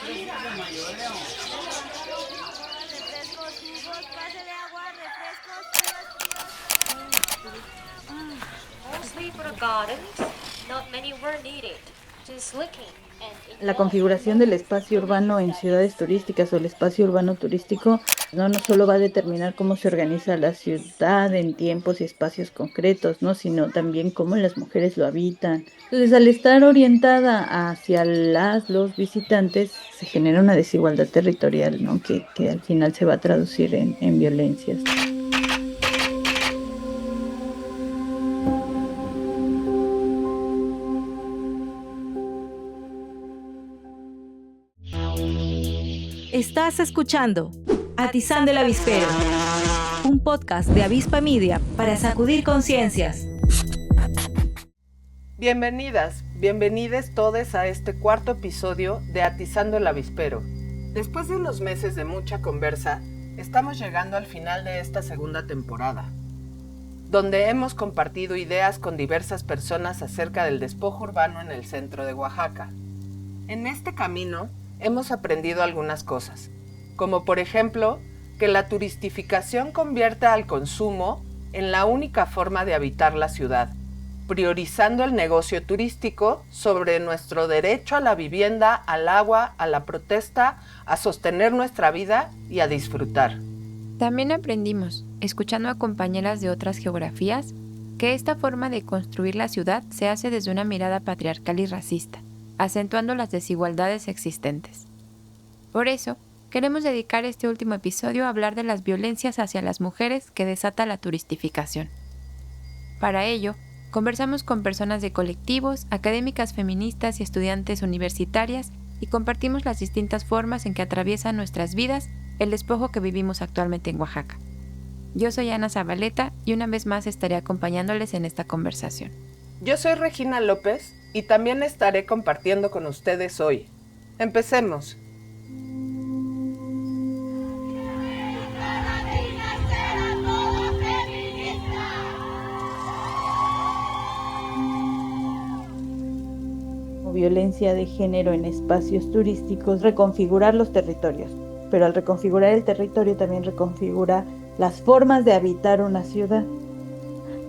Refrescos, jugos, pase de agua, refrescos, Mostly for gardens, not many were needed. Just looking and La configuración del espacio urbano en ciudades turísticas o el espacio urbano turístico no solo va a determinar cómo se organiza la ciudad en tiempos y espacios concretos, ¿no? Sino también cómo las mujeres lo habitan. Entonces, al estar orientada hacia los visitantes, se genera una desigualdad territorial, ¿no? Que al final se va a traducir en violencias. Estás escuchando Atizando el Avispero, un podcast de Avispa Media para sacudir conciencias. Bienvenidas, bienvenides todos a este cuarto episodio de Atizando el Avispero. Después de unos meses de mucha conversa, estamos llegando al final de esta segunda temporada, donde hemos compartido ideas con diversas personas acerca del despojo urbano en el centro de Oaxaca. En este camino hemos aprendido algunas cosas, como por ejemplo, que la turistificación convierte al consumo en la única forma de habitar la ciudad, priorizando el negocio turístico sobre nuestro derecho a la vivienda, al agua, a la protesta, a sostener nuestra vida y a disfrutar. También aprendimos, escuchando a compañeras de otras geografías, que esta forma de construir la ciudad se hace desde una mirada patriarcal y racista, acentuando las desigualdades existentes. Por eso, queremos dedicar este último episodio a hablar de las violencias hacia las mujeres que desata la turistificación. Para ello, conversamos con personas de colectivos, académicas feministas y estudiantes universitarias y compartimos las distintas formas en que atraviesa nuestras vidas el despojo que vivimos actualmente en Oaxaca. Yo soy Ana Zabaleta y una vez más estaré acompañándoles en esta conversación. Yo soy Regina López y también estaré compartiendo con ustedes hoy. Empecemos. Violencia de género en espacios turísticos, reconfigurar los territorios. Pero al reconfigurar el territorio también reconfigura las formas de habitar una ciudad,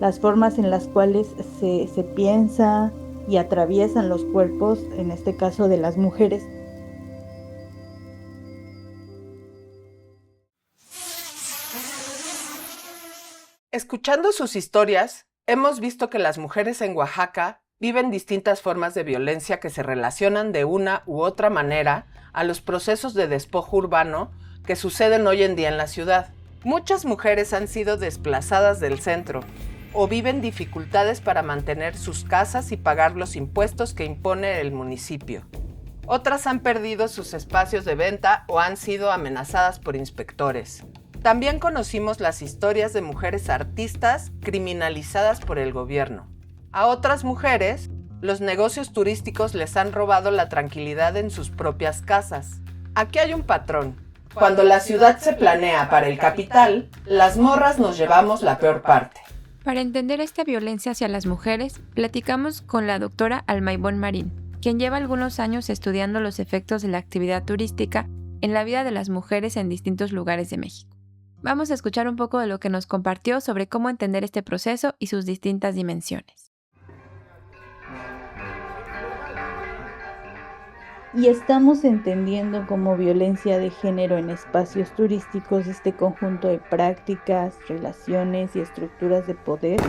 las formas en las cuales se piensa y atraviesan los cuerpos, en este caso de las mujeres. Escuchando sus historias, hemos visto que las mujeres en Oaxaca viven distintas formas de violencia que se relacionan de una u otra manera a los procesos de despojo urbano que suceden hoy en día en la ciudad. Muchas mujeres han sido desplazadas del centro o viven dificultades para mantener sus casas y pagar los impuestos que impone el municipio. Otras han perdido sus espacios de venta o han sido amenazadas por inspectores. También conocimos las historias de mujeres artistas criminalizadas por el gobierno. A otras mujeres, los negocios turísticos les han robado la tranquilidad en sus propias casas. Aquí hay un patrón. Cuando la ciudad se planea para el capital, las morras nos llevamos la peor parte. Para entender esta violencia hacia las mujeres, platicamos con la doctora Almaibón Marín, quien lleva algunos años estudiando los efectos de la actividad turística en la vida de las mujeres en distintos lugares de México. Vamos a escuchar un poco de lo que nos compartió sobre cómo entender este proceso y sus distintas dimensiones. Y estamos entendiendo como violencia de género en espacios turísticos este conjunto de prácticas, relaciones y estructuras de poder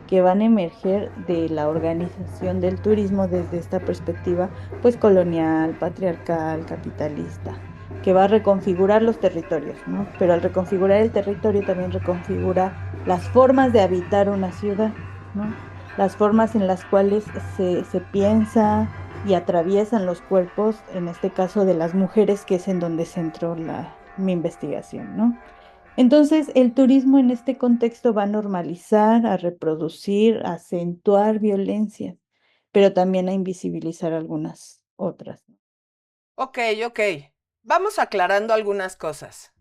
que van a emerger de la organización del turismo desde esta perspectiva pues colonial, patriarcal, capitalista, que va a reconfigurar los territorios, ¿no? Pero al reconfigurar el territorio también reconfigura las formas de habitar una ciudad, ¿no? Las formas en las cuales se piensa y atraviesan los cuerpos, en este caso de las mujeres, que es en donde centró mi investigación, ¿no? Entonces, el turismo en este contexto va a normalizar, a reproducir, a acentuar violencia, pero también a invisibilizar algunas otras. Ok. Vamos aclarando algunas cosas.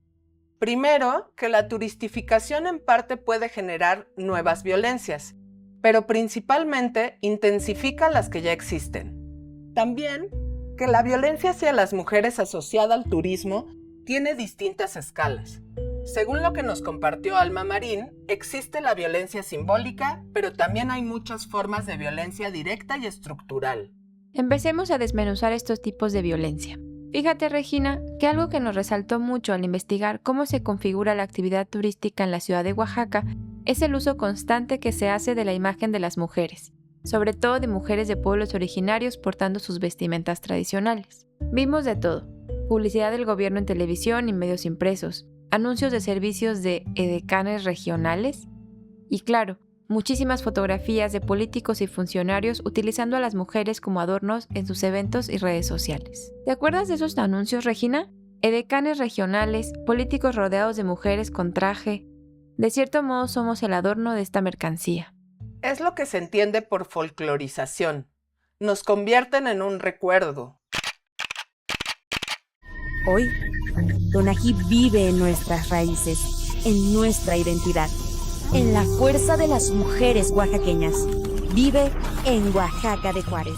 Primero, que la turistificación en parte puede generar nuevas violencias, pero principalmente intensifica las que ya existen. También Que la violencia hacia las mujeres asociada al turismo tiene distintas escalas. Según lo que nos compartió Alma Marín, existe la violencia simbólica, pero también hay muchas formas de violencia directa y estructural. Empecemos a desmenuzar estos tipos de violencia. Fíjate, Regina, que algo que nos resaltó mucho al investigar cómo se configura la actividad turística en la ciudad de Oaxaca es el uso constante que se hace de la imagen de las mujeres, sobre todo de mujeres de pueblos originarios portando sus vestimentas tradicionales. Vimos de todo: publicidad del gobierno en televisión y medios impresos, anuncios de servicios de edecanes regionales y, claro, muchísimas fotografías de políticos y funcionarios utilizando a las mujeres como adornos en sus eventos y redes sociales. ¿Te acuerdas de esos anuncios, Regina? Edecanes regionales, políticos rodeados de mujeres con traje. De cierto modo somos el adorno de esta mercancía. Es lo que se entiende por folclorización. Nos convierten en un recuerdo. Hoy, Donají vive en nuestras raíces, en nuestra identidad, en la fuerza de las mujeres oaxaqueñas. Vive en Oaxaca de Juárez.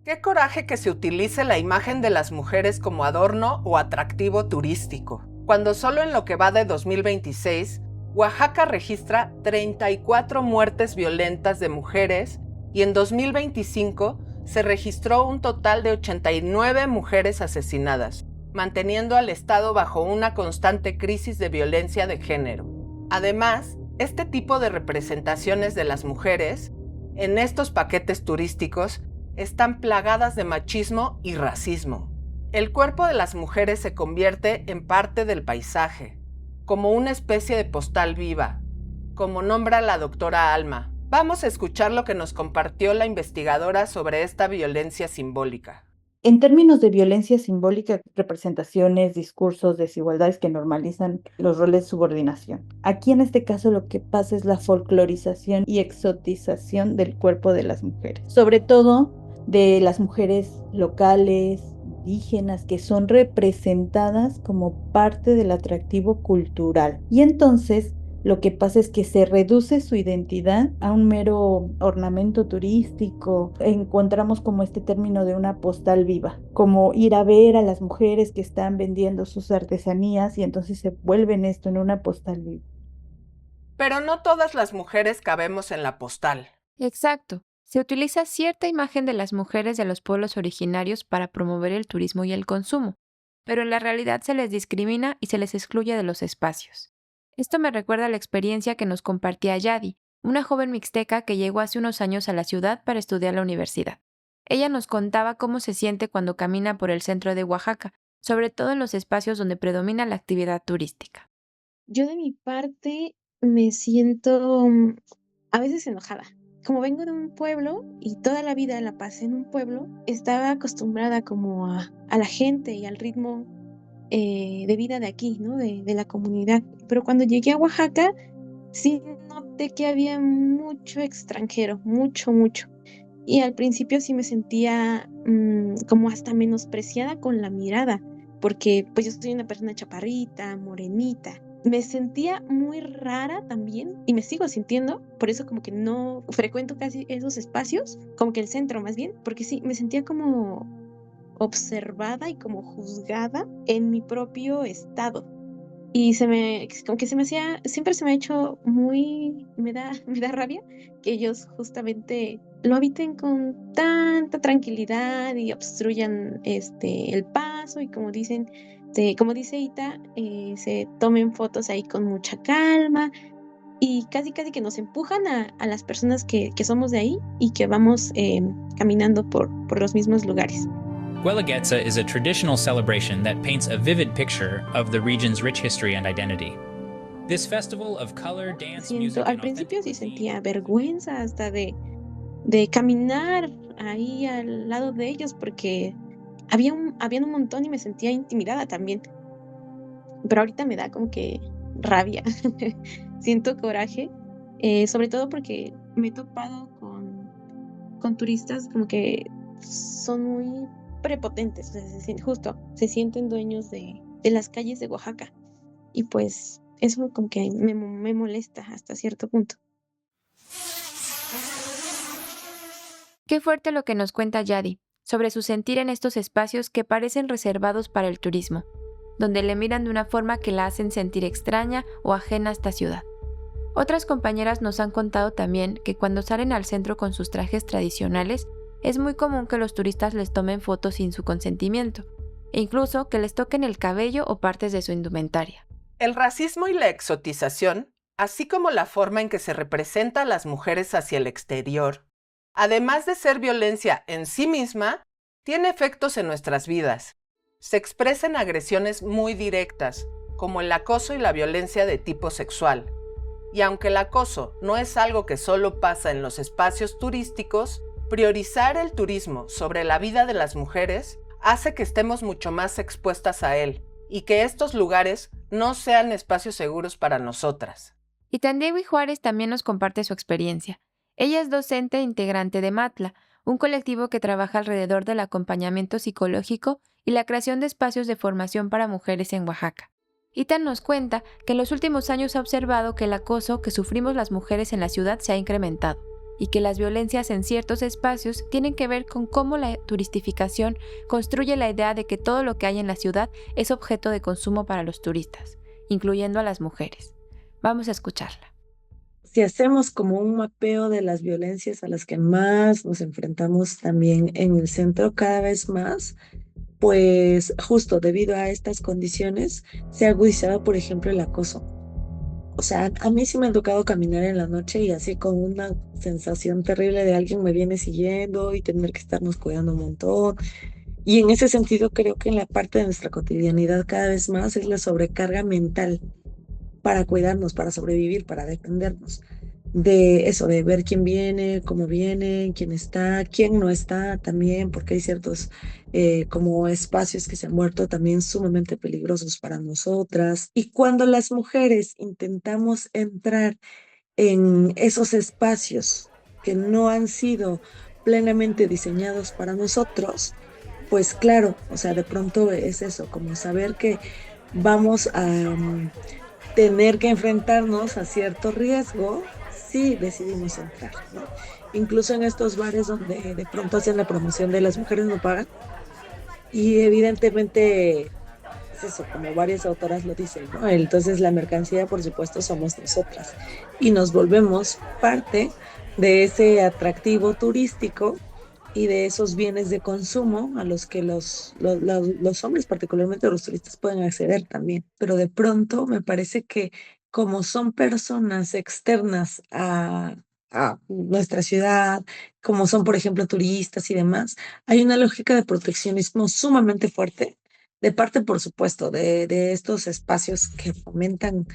Qué coraje que se utilice la imagen de las mujeres como adorno o atractivo turístico, cuando solo en lo que va de 2026, Oaxaca registra 34 muertes violentas de mujeres y en 2025 se registró un total de 89 mujeres asesinadas, manteniendo al Estado bajo una constante crisis de violencia de género. Además, este tipo de representaciones de las mujeres en estos paquetes turísticos están plagadas de machismo y racismo. El cuerpo de las mujeres se convierte en parte del paisaje, como una especie de postal viva, como nombra la doctora Alma. Vamos a escuchar lo que nos compartió la investigadora sobre esta violencia simbólica. En términos de violencia simbólica, representaciones, discursos, desigualdades que normalizan los roles de subordinación. Aquí en este caso lo que pasa es la folclorización y exotización del cuerpo de las mujeres, sobre todo de las mujeres locales, indígenas, que son representadas como parte del atractivo cultural. Y entonces lo que pasa es que se reduce su identidad a un mero ornamento turístico. Encontramos como este término de una postal viva, como ir a ver a las mujeres que están vendiendo sus artesanías y entonces se vuelven esto en una postal viva. Pero no todas las mujeres cabemos en la postal. Exacto. Se utiliza cierta imagen de las mujeres de los pueblos originarios para promover el turismo y el consumo, pero en la realidad se les discrimina y se les excluye de los espacios. Esto me recuerda a la experiencia que nos compartía Yadi, una joven mixteca que llegó hace unos años a la ciudad para estudiar la universidad. Ella nos contaba cómo se siente cuando camina por el centro de Oaxaca, sobre todo en los espacios donde predomina la actividad turística. Yo de mi parte me siento a veces enojada. Como vengo de un pueblo y toda la vida la pasé en un pueblo, estaba acostumbrada como a la gente y al ritmo de vida de aquí, ¿no? De la comunidad. Pero cuando llegué a Oaxaca, sí noté que había mucho extranjero, mucho. Y al principio sí me sentía como hasta menospreciada con la mirada, porque pues yo soy una persona chaparrita, morenita. Me sentía muy rara también y me sigo sintiendo, por eso como que no frecuento casi esos espacios, como que el centro más bien, porque sí, me sentía como observada y como juzgada en mi propio estado. Y como que se me hacía, siempre se me ha hecho me da rabia que ellos justamente lo habiten con tanta tranquilidad y obstruyan el paso y como dice Ita, se tomen fotos ahí con mucha calma y casi que nos empujan a las personas que somos de ahí y que vamos caminando por los mismos lugares. Guelaguetza is a traditional celebration that paints a vivid picture of the region's rich history and identity. This festival of color, dance, music, Al and principio sí authentic sentía vergüenza hasta de caminar ahí al lado de ellos porque habían un montón y me sentía intimidada también. Pero ahorita me da como que rabia. Siento coraje, sobre todo porque me he topado con turistas como que son muy prepotentes, o sea, se sienten dueños de las calles de Oaxaca y pues eso como que me molesta hasta cierto punto. Qué fuerte lo que nos cuenta Yadi. sobre su sentir en estos espacios que parecen reservados para el turismo, donde le miran de una forma que la hacen sentir extraña o ajena a esta ciudad. Otras compañeras nos han contado también que cuando salen al centro con sus trajes tradicionales, es muy común que los turistas les tomen fotos sin su consentimiento, e incluso que les toquen el cabello o partes de su indumentaria. El racismo y la exotización, así como la forma en que se representa a las mujeres hacia el exterior, además de ser violencia en sí misma, tiene efectos en nuestras vidas. Se expresa en agresiones muy directas, como el acoso y la violencia de tipo sexual. Y aunque el acoso no es algo que solo pasa en los espacios turísticos, priorizar el turismo sobre la vida de las mujeres hace que estemos mucho más expuestas a él y que estos lugares no sean espacios seguros para nosotras. Y Tandewi Juárez también nos comparte su experiencia. Ella es docente e integrante de Matla, un colectivo que trabaja alrededor del acompañamiento psicológico y la creación de espacios de formación para mujeres en Oaxaca. Itan nos cuenta que en los últimos años ha observado que el acoso que sufrimos las mujeres en la ciudad se ha incrementado y que las violencias en ciertos espacios tienen que ver con cómo la turistificación construye la idea de que todo lo que hay en la ciudad es objeto de consumo para los turistas, incluyendo a las mujeres. Vamos a escucharla. Si hacemos como un mapeo de las violencias a las que más nos enfrentamos también en el centro cada vez más, pues justo debido a estas condiciones se ha agudizado, por ejemplo, el acoso. O sea, a mí sí me ha tocado caminar en la noche y así con una sensación terrible de alguien me viene siguiendo y tener que estarnos cuidando un montón. Y en ese sentido creo que en la parte de nuestra cotidianidad cada vez más es la sobrecarga mental para cuidarnos, para sobrevivir, para defendernos. De eso, de ver quién viene, cómo viene, quién no está también, porque hay ciertos como espacios que se han vuelto también sumamente peligrosos para nosotras. Y cuando las mujeres intentamos entrar en esos espacios que no han sido plenamente diseñados para nosotros, pues claro, o sea, de pronto es eso, como saber que vamos a tener que enfrentarnos a cierto riesgo si decidimos entrar, ¿no? Incluso en estos bares donde de pronto hacen la promoción de las mujeres no pagan, y evidentemente es eso, como varias autoras lo dicen, ¿no? Entonces la mercancía, por supuesto, somos nosotras y nos volvemos parte de ese atractivo turístico y de esos bienes de consumo a los que los hombres, particularmente los turistas, pueden acceder también. Pero de pronto me parece que como son personas externas a nuestra ciudad, como son, por ejemplo, turistas y demás, hay una lógica de proteccionismo sumamente fuerte, de parte, por supuesto, de estos espacios que fomentan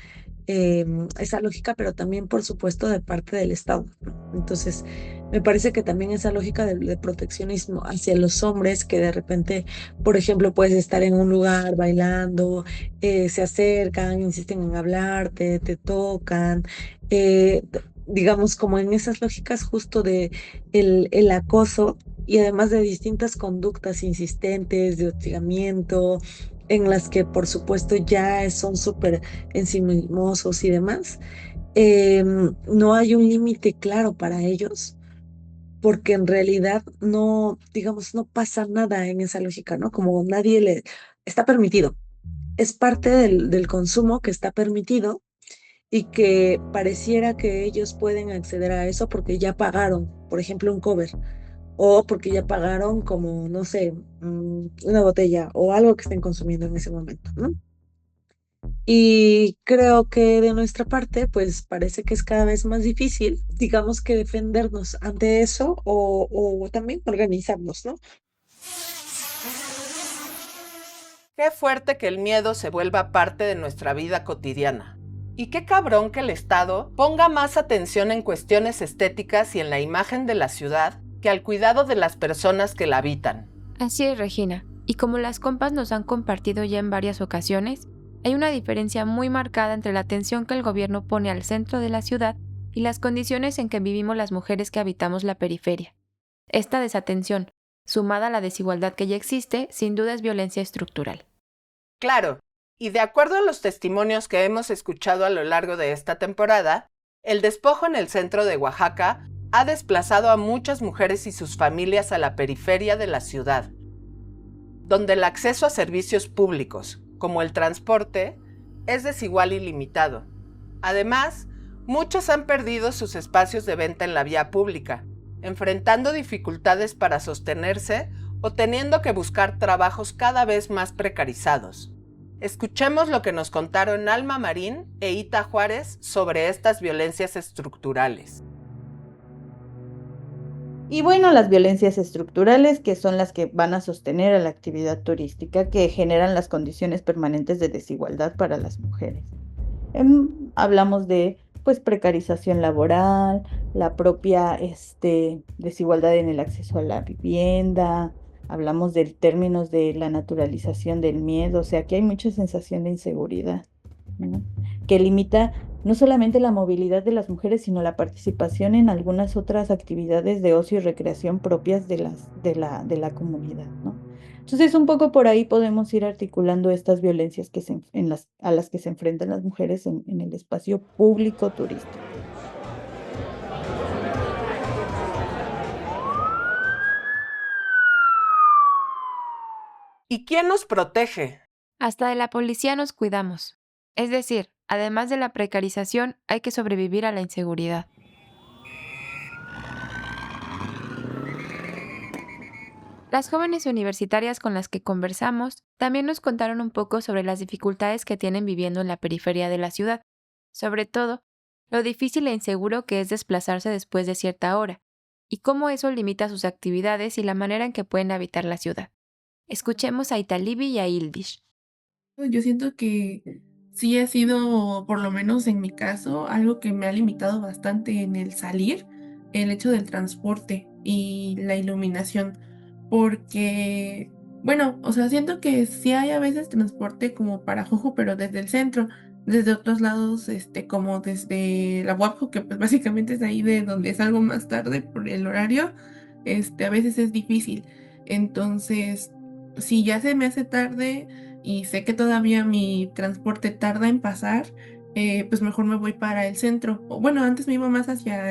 esa lógica, pero también, por supuesto, de parte del Estado, ¿no? Entonces, me parece que también esa lógica de proteccionismo hacia los hombres, que de repente, por ejemplo, puedes estar en un lugar bailando, se acercan, insisten en hablarte, te tocan, digamos, como en esas lógicas justo de el acoso, y además de distintas conductas insistentes, de hostigamiento, en las que por supuesto ya son súper ensimismosos y demás, no hay un límite claro para ellos, porque en realidad no, digamos, no pasa nada en esa lógica, ¿no? Como nadie le está permitido, es parte del consumo que está permitido y que pareciera que ellos pueden acceder a eso porque ya pagaron, por ejemplo, un cover, o porque ya pagaron como, no sé, una botella o algo que estén consumiendo en ese momento, ¿no? Y creo que de nuestra parte, pues parece que es cada vez más difícil, digamos, que defendernos ante eso o también organizarnos, ¿no? Qué fuerte que el miedo se vuelva parte de nuestra vida cotidiana. Y qué cabrón que el Estado ponga más atención en cuestiones estéticas y en la imagen de la ciudad que al cuidado de las personas que la habitan. Así es, Regina. Y como las compas nos han compartido ya en varias ocasiones, hay una diferencia muy marcada entre la atención que el gobierno pone al centro de la ciudad y las condiciones en que vivimos las mujeres que habitamos la periferia. Esta desatención, sumada a la desigualdad que ya existe, sin duda es violencia estructural. Claro, y de acuerdo a los testimonios que hemos escuchado a lo largo de esta temporada, el despojo en el centro de Oaxaca ha desplazado a muchas mujeres y sus familias a la periferia de la ciudad, donde el acceso a servicios públicos, como el transporte, es desigual y limitado. Además, muchas han perdido sus espacios de venta en la vía pública, enfrentando dificultades para sostenerse o teniendo que buscar trabajos cada vez más precarizados. Escuchemos lo que nos contaron Alma Marín e Ita Juárez sobre estas violencias estructurales. Y bueno, las violencias estructurales, que son las que van a sostener a la actividad turística, que generan las condiciones permanentes de desigualdad para las mujeres. Hablamos de precarización laboral, la propia desigualdad en el acceso a la vivienda, hablamos de términos de la naturalización del miedo, o sea que hay mucha sensación de inseguridad, ¿no? Que limita no solamente la movilidad de las mujeres, sino la participación en algunas otras actividades de ocio y recreación propias de la comunidad, ¿no? Entonces, un poco por ahí podemos ir articulando estas violencias a las que se enfrentan las mujeres en el espacio público turístico. ¿Y quién nos protege? Hasta de la policía nos cuidamos. Es decir, además de la precarización, hay que sobrevivir a la inseguridad. Las jóvenes universitarias con las que conversamos también nos contaron un poco sobre las dificultades que tienen viviendo en la periferia de la ciudad, sobre todo, lo difícil e inseguro que es desplazarse después de cierta hora, y cómo eso limita sus actividades y la manera en que pueden habitar la ciudad. Escuchemos a Italibi y a Ildish. Yo siento que sí ha sido, por lo menos en mi caso, algo que me ha limitado bastante en el salir, el hecho del transporte y la iluminación, porque, bueno, o sea, siento que sí hay a veces transporte como para Jojo, pero desde el centro, desde otros lados, como desde la Guapo, que pues básicamente es ahí de donde salgo más tarde por el horario, a veces es difícil. Entonces, si ya se me hace tarde y sé que todavía mi transporte tarda en pasar, pues mejor me voy para el centro. O, bueno, antes me iba más hacia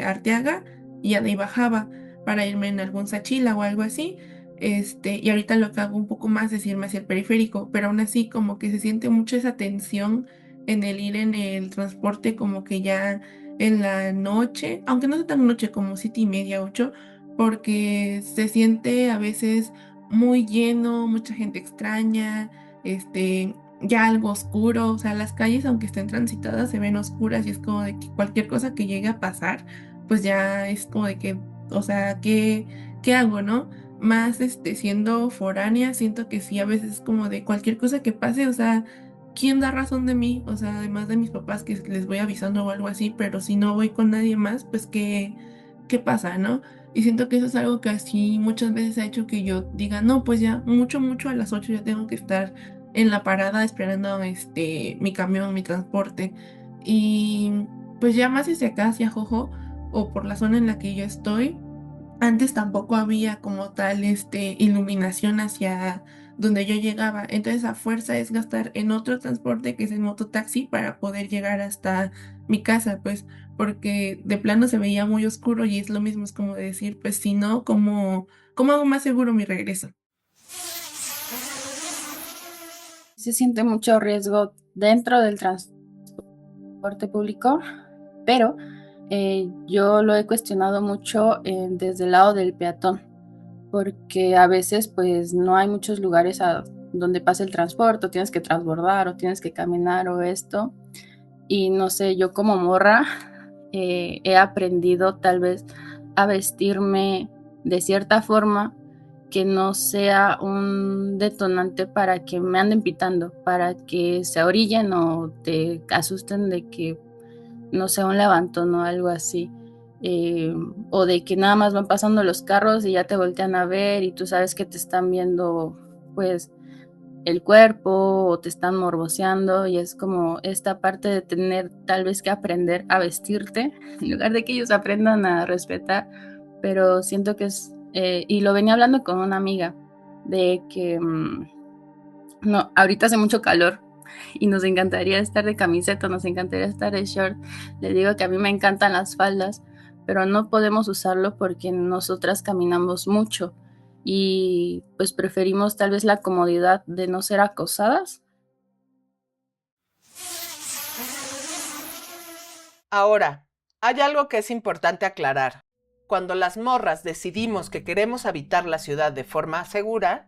Arteaga y ya de ahí bajaba para irme en algún Sachila o algo así. Y ahorita lo que hago un poco más es irme hacia el periférico, pero aún así como que se siente mucho esa tensión en el ir en el transporte, como que ya en la noche, aunque no sea tan noche como 7:30, 8, porque se siente a veces muy lleno, mucha gente extraña, ya algo oscuro, o sea, las calles aunque estén transitadas se ven oscuras y es como de que cualquier cosa que llegue a pasar, pues ya es como de que, o sea, ¿qué hago, no? Más siendo foránea, siento que sí, a veces es como de cualquier cosa que pase, o sea, ¿quién da razón de mí? O sea, además de mis papás que les voy avisando o algo así, pero si no voy con nadie más, pues ¿qué pasa, no? Y siento que eso es algo que así muchas veces ha hecho que yo diga, no, pues ya, mucho a las 8 ya tengo que estar en la parada esperando mi camión, mi transporte. Y pues ya más hacia acá, hacia Jojo, o por la zona en la que yo estoy, antes tampoco había como tal iluminación hacia donde yo llegaba. Entonces a fuerza es gastar en otro transporte que es el mototaxi para poder llegar hasta mi casa, pues porque de plano se veía muy oscuro y es lo mismo, es como decir, pues si no, ¿cómo hago más seguro mi regreso? Se siente mucho riesgo dentro del transporte público, pero yo lo he cuestionado mucho desde el lado del peatón, porque a veces pues no hay muchos lugares a donde pase el transporte, o tienes que transbordar o tienes que caminar o esto, y no sé, yo como morra he aprendido tal vez a vestirme de cierta forma que no sea un detonante para que me anden pitando, para que se orillen o te asusten de que, no sé, un levantón o algo así, o de que nada más van pasando los carros y ya te voltean a ver y tú sabes que te están viendo pues el cuerpo o te están morboseando, y es como esta parte de tener tal vez que aprender a vestirte en lugar de que ellos aprendan a respetar. Pero siento que es, y lo venía hablando con una amiga, de que no, ahorita hace mucho calor y nos encantaría estar de camiseta, nos encantaría estar de short. Le digo que a mí me encantan las faldas, pero no podemos usarlo porque nosotras caminamos mucho y pues preferimos tal vez la comodidad de no ser acosadas. Ahora, hay algo que es importante aclarar. Cuando las morras decidimos que queremos habitar la ciudad de forma segura,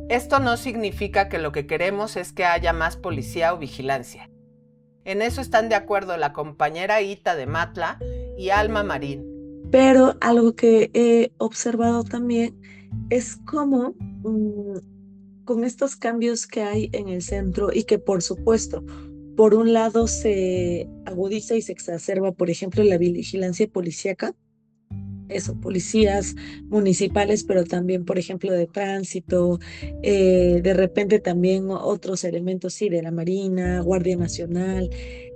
esto no significa que lo que queremos es que haya más policía o vigilancia. En eso están de acuerdo la compañera Ita de Matla y Alma Marín. Pero algo que he observado también es cómo con estos cambios que hay en el centro y que por supuesto, por un lado se agudiza y se exacerba, por ejemplo, la vigilancia policíaca, policías municipales, pero también, por ejemplo, de tránsito, de repente también otros elementos, sí, de la Marina, Guardia Nacional,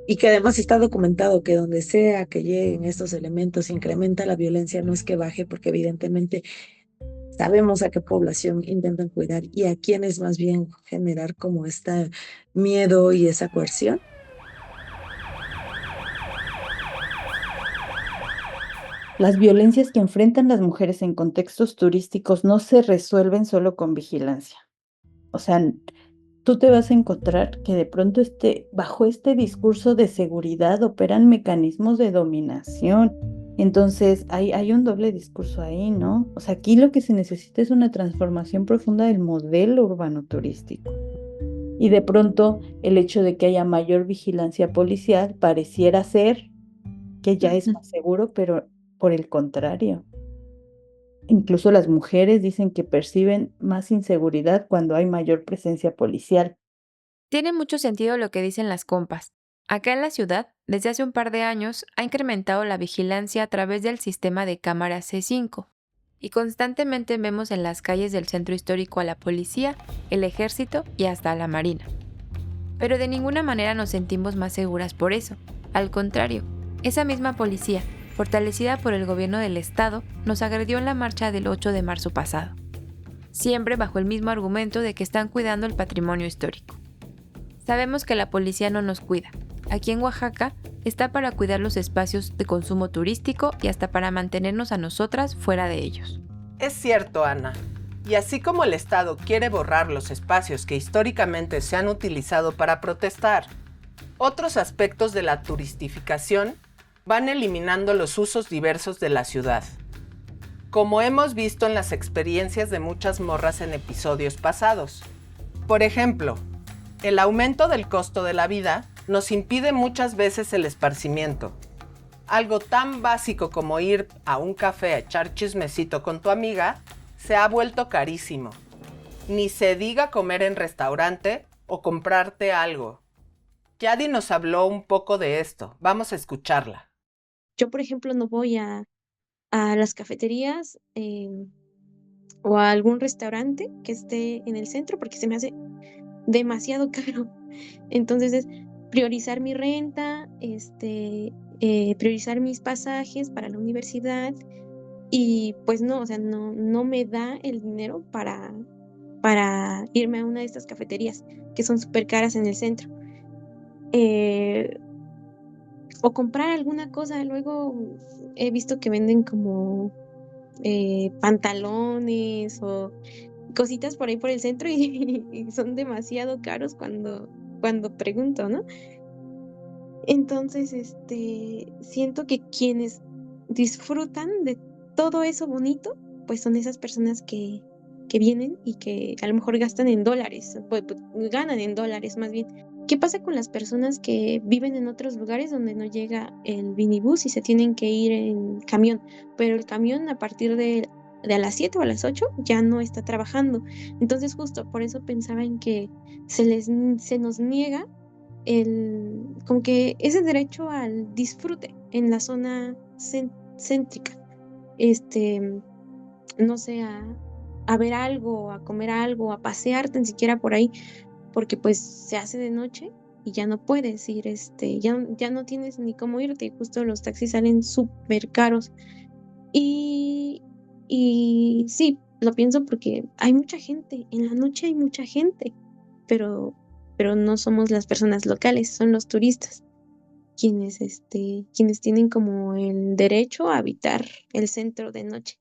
y que además está documentado que donde sea que lleguen estos elementos incrementa la violencia, no es que baje, porque evidentemente sabemos a qué población intentan cuidar y a quiénes más bien generar como este miedo y esa coerción. Las violencias que enfrentan las mujeres en contextos turísticos no se resuelven solo con vigilancia. O sea, tú te vas a encontrar que de pronto bajo este discurso de seguridad operan mecanismos de dominación. Entonces hay un doble discurso ahí, ¿no? O sea, aquí lo que se necesita es una transformación profunda del modelo urbano turístico. Y de pronto el hecho de que haya mayor vigilancia policial pareciera ser que ya es más seguro, pero por el contrario. Incluso las mujeres dicen que perciben más inseguridad cuando hay mayor presencia policial. Tiene mucho sentido lo que dicen las compas. Acá en la ciudad, desde hace un par de años, ha incrementado la vigilancia a través del sistema de cámaras C5. Y constantemente vemos en las calles del centro histórico a la policía, el ejército y hasta a la marina. Pero de ninguna manera nos sentimos más seguras por eso. Al contrario, esa misma policía, fortalecida por el gobierno del estado, nos agredió en la marcha del 8 de marzo pasado. Siempre bajo el mismo argumento de que están cuidando el patrimonio histórico. Sabemos que la policía no nos cuida. Aquí en Oaxaca está para cuidar los espacios de consumo turístico y hasta para mantenernos a nosotras fuera de ellos. Es cierto, Ana. Y así como el Estado quiere borrar los espacios que históricamente se han utilizado para protestar, otros aspectos de la turistificación van eliminando los usos diversos de la ciudad. Como hemos visto en las experiencias de muchas morras en episodios pasados. Por ejemplo, el aumento del costo de la vida nos impide muchas veces el esparcimiento. Algo tan básico como ir a un café a echar chismecito con tu amiga se ha vuelto carísimo. Ni se diga comer en restaurante o comprarte algo. Yadi nos habló un poco de esto. Vamos a escucharla. Yo, por ejemplo, no voy a las cafeterías o a algún restaurante que esté en el centro porque se me hace demasiado caro. Entonces es priorizar mi renta, priorizar mis pasajes para la universidad y pues no, o sea, no me da el dinero para irme a una de estas cafeterías que son súper caras en el centro. O comprar alguna cosa. Luego he visto que venden como pantalones o cositas por ahí por el centro y son demasiado caros cuando pregunto, ¿no? Entonces, siento que quienes disfrutan de todo eso bonito, pues son esas personas que vienen y que a lo mejor gastan en dólares, pues, ganan en dólares más bien. ¿Qué pasa con las personas que viven en otros lugares donde no llega el minibús y se tienen que ir en camión? Pero el camión a partir de a las 7 o a las 8 ya no está trabajando. Entonces justo por eso pensaba en que se nos niega como que ese derecho al disfrute en la zona céntrica. No sé, a ver algo, a comer algo, a pasear tan siquiera por ahí, porque pues se hace de noche y ya no puedes ir, ya no tienes ni cómo irte, y justo los taxis salen súper caros. Y sí, lo pienso porque hay mucha gente, en la noche hay mucha gente, pero no somos las personas locales, son los turistas. quienes tienen como el derecho a habitar el centro de noche.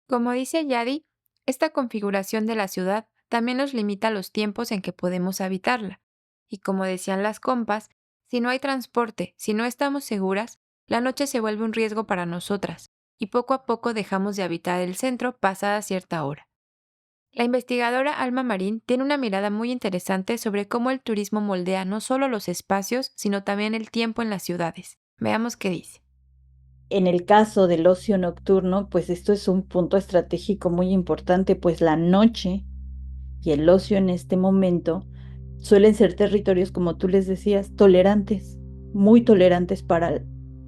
Como dice Yadi, esta configuración de la ciudad también nos limita los tiempos en que podemos habitarla. Y como decían las compas, si no hay transporte, si no estamos seguras, la noche se vuelve un riesgo para nosotras, y poco a poco dejamos de habitar el centro pasada cierta hora. La investigadora Alma Marín tiene una mirada muy interesante sobre cómo el turismo moldea no solo los espacios, sino también el tiempo en las ciudades. Veamos qué dice. En el caso del ocio nocturno, pues esto es un punto estratégico muy importante, pues la noche y el ocio en este momento suelen ser territorios, como tú les decías, tolerantes, muy tolerantes para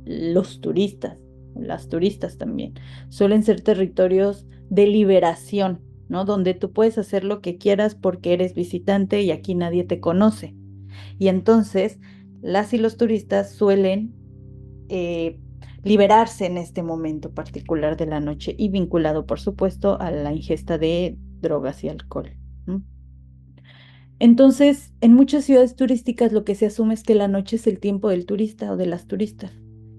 los turistas, las turistas también. Suelen ser territorios de liberación, ¿no? Donde tú puedes hacer lo que quieras porque eres visitante y aquí nadie te conoce. Y entonces las y los turistas suelen liberarse en este momento particular de la noche y vinculado, por supuesto, a la ingesta de drogas y alcohol. Entonces, en muchas ciudades turísticas lo que se asume es que la noche es el tiempo del turista o de las turistas,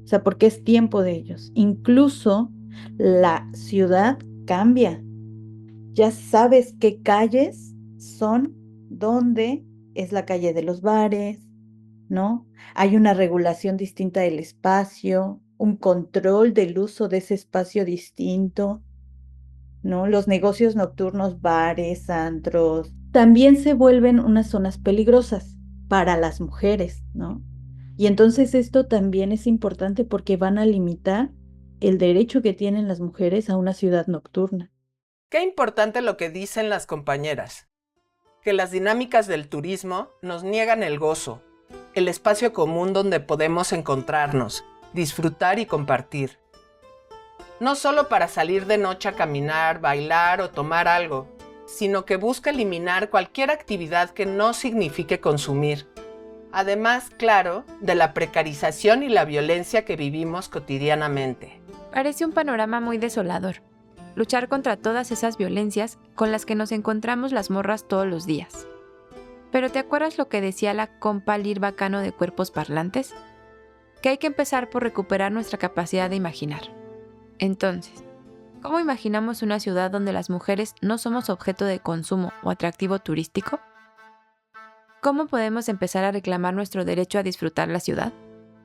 o sea, porque es tiempo de ellos. Incluso la ciudad cambia. Ya sabes qué calles son, dónde es la calle de los bares, ¿no? Hay una regulación distinta del espacio, un control del uso de ese espacio distinto, ¿no? Los negocios nocturnos, bares, antros, también se vuelven unas zonas peligrosas para las mujeres, ¿no? Y entonces esto también es importante porque van a limitar el derecho que tienen las mujeres a una ciudad nocturna. Qué importante lo que dicen las compañeras, que las dinámicas del turismo nos niegan el gozo, el espacio común donde podemos encontrarnos, disfrutar y compartir. No solo para salir de noche a caminar, bailar o tomar algo, sino que busca eliminar cualquier actividad que no signifique consumir. Además, claro, de la precarización y la violencia que vivimos cotidianamente. Parece un panorama muy desolador. Luchar contra todas esas violencias con las que nos encontramos las morras todos los días. Pero ¿te acuerdas lo que decía la compa Lir Bacano de Cuerpos Parlantes? Que hay que empezar por recuperar nuestra capacidad de imaginar. Entonces, ¿cómo imaginamos una ciudad donde las mujeres no somos objeto de consumo o atractivo turístico? ¿Cómo podemos empezar a reclamar nuestro derecho a disfrutar la ciudad?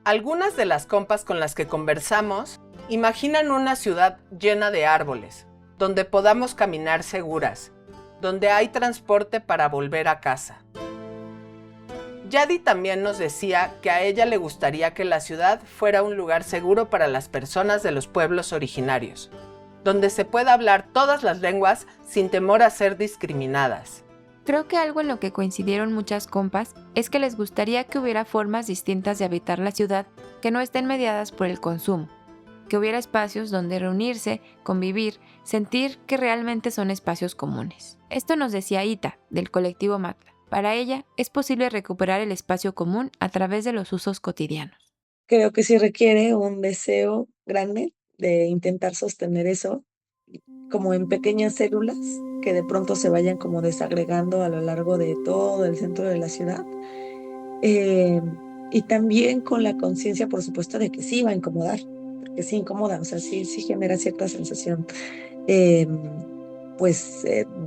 Algunas de las compas con las que conversamos imaginan una ciudad llena de árboles, donde podamos caminar seguras, donde hay transporte para volver a casa. Yadi también nos decía que a ella le gustaría que la ciudad fuera un lugar seguro para las personas de los pueblos originarios, donde se pueda hablar todas las lenguas sin temor a ser discriminadas. Creo que algo en lo que coincidieron muchas compas es que les gustaría que hubiera formas distintas de habitar la ciudad que no estén mediadas por el consumo, que hubiera espacios donde reunirse, convivir, sentir que realmente son espacios comunes. Esto nos decía Ita, del colectivo Matla. Para ella, es posible recuperar el espacio común a través de los usos cotidianos. Creo que sí requiere un deseo grande de intentar sostener eso, como en pequeñas células que de pronto se vayan como desagregando a lo largo de todo el centro de la ciudad. Y también con la conciencia, por supuesto, de que sí va a incomodar, porque sí incomoda, o sea, sí genera cierta sensación de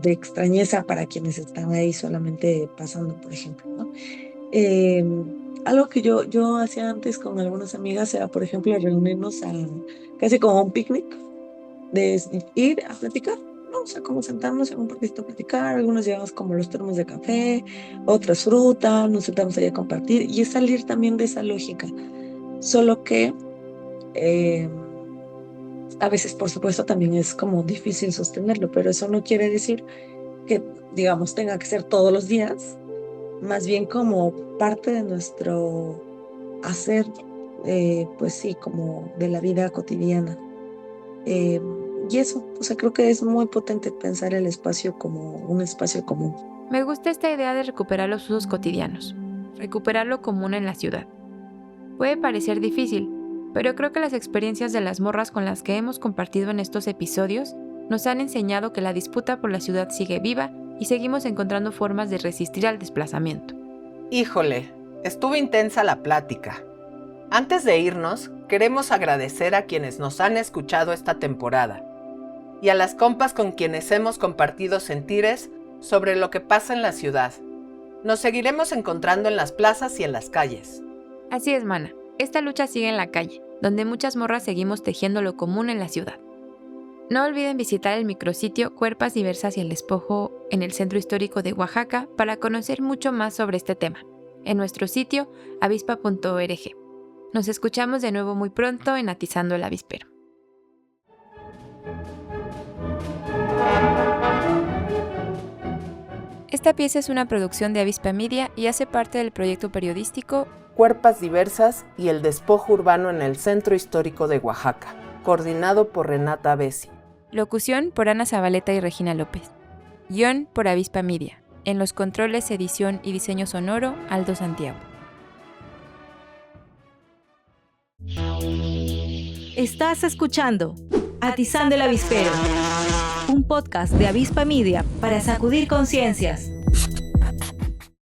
extrañeza para quienes están ahí solamente pasando, por ejemplo, ¿no? Algo que yo hacía antes con algunas amigas era, por ejemplo, reunirnos a casi como un picnic, de ir a platicar, ¿no? O sea, como sentarnos en un parquecito a platicar, algunos llevamos como los termos de café, otras fruta, nos sentamos ahí a compartir, y es salir también de esa lógica, solo que a veces, por supuesto, también es como difícil sostenerlo, pero eso no quiere decir que, digamos, tenga que ser todos los días, más bien como parte de nuestro hacer, pues sí, como de la vida cotidiana. Y eso, o sea, creo que es muy potente pensar el espacio como un espacio común. Me gusta esta idea de recuperar los usos cotidianos, recuperar lo común en la ciudad. Puede parecer difícil, pero creo que las experiencias de las morras con las que hemos compartido en estos episodios nos han enseñado que la disputa por la ciudad sigue viva y seguimos encontrando formas de resistir al desplazamiento. Híjole, estuvo intensa la plática. Antes de irnos, queremos agradecer a quienes nos han escuchado esta temporada y a las compas con quienes hemos compartido sentires sobre lo que pasa en la ciudad. Nos seguiremos encontrando en las plazas y en las calles. Así es, mana. Esta lucha sigue en la calle, donde muchas morras seguimos tejiendo lo común en la ciudad. No olviden visitar el micrositio Cuerpas Diversas y el Despojo en el Centro Histórico de Oaxaca para conocer mucho más sobre este tema, en nuestro sitio avispa.org. Nos escuchamos de nuevo muy pronto en Atizando el Avispero. Esta pieza es una producción de Avispa Media y hace parte del proyecto periodístico Cuerpas Diversas y el Despojo Urbano en el Centro Histórico de Oaxaca, coordinado por Renata Bessi. Locución por Ana Zabaleta y Regina López. Guión por Avispa Media. En los controles, edición y diseño sonoro, Aldo Santiago. Estás escuchando Atizando el Avispero, un podcast de Avispa Media para sacudir conciencias.